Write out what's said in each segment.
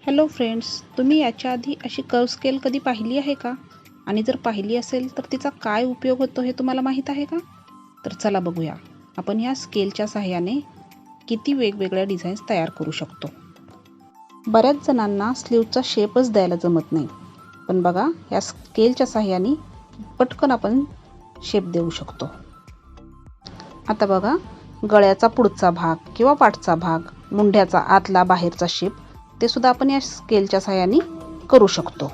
Hello friends, तुम्ही याच्या आधी अशी कर्व स्केल कधी पाहिली आहे का? आणि जर पाहिली असेल तर तिचा काय उपयोग होतो हे तुम्हाला माहीत आहे का? तर चला बघूया आपण या स्केलच्या सहाय्याने किती वेगवेगळ्या डिझाईन्स तयार करू शकतो. बऱ्याच जणांना स्लीवचा शेपच द्यायला जमत नाही, पण बघा या स्केलच्या सहाय्याने पटकन आपण शेप देऊ शकतो. आता बघा, गळ्याचा पुढचा भाग किंवा पाठचा भाग, मुंढ्याचा आतला बाहेरचा शेप ते सुद्धा आपण या स्केलच्या सहाय्याने करू शकतो.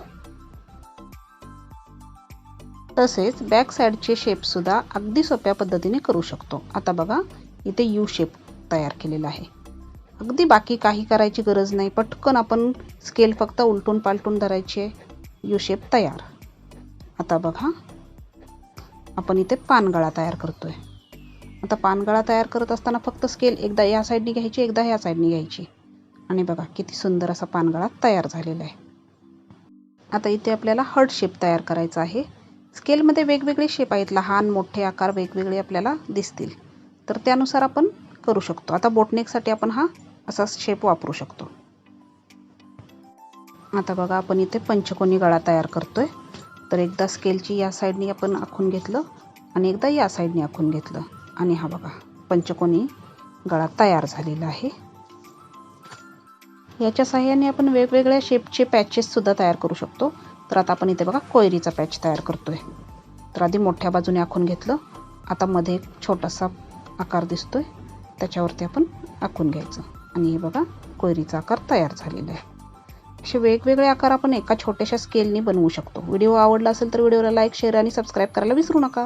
तसेच बॅक साईडचे शेप सुद्धा अगदी सोप्या पद्धतीने करू शकतो. आता बघा, इथे यू शेप तयार केलेला आहे. अगदी बाकी काही करायची गरज नाही, पटकन आपण स्केल फक्त उलटून पालटून धरायचे, यू शेप तयार. आता बघा, आपण इथे पानगळा तयार करतोय. आता पानगळा तयार करत असताना फक्त स्केल एकदा या साईडने घ्यायची, एकदा ह्या साईडने घ्यायची, आणि बघा किती सुंदर असा पानगळा तयार झालेला आहे. आता इथे आपल्याला हार्ट शेप तयार करायचा आहे. स्केलमध्ये वेगवेगळे शेप आहेत, लहान मोठे आकार वेगवेगळे आपल्याला दिसतील, तर त्यानुसार आपण करू शकतो. आता बोटनेकसाठी आपण हा असा शेप वापरू शकतो. आता बघा, आपण इथे पंचकोनी गळा तयार करतोय. तर एकदा स्केलची या साईडने आपण आखून घेतलं आणि एकदा या साईडने आखून घेतलं, आणि हा बघा पंचकोनी गळा तयार झालेला आहे. याच्या सहाय्याने आपण वेगवेगळ्या शेपचे पॅचेस सुद्धा तयार करू शकतो. तर आता आपण इथे बघा कोयरीचा पॅच तयार करतोय. तर आधी मोठ्या बाजूने आखून घेतलं, आता मध्ये एक छोटासा आकार दिसतोय, त्याच्यावरती आपण आखून घ्यायचं, आणि हे बघा कोयरीचा आकार तयार झालेला आहे. असे वेगवेगळे आकार आपण एका छोट्याशा स्केलने बनवू शकतो. व्हिडिओ आवडला असेल तर व्हिडिओला लाईक, शेअर आणि सबस्क्राईब करायला विसरू नका.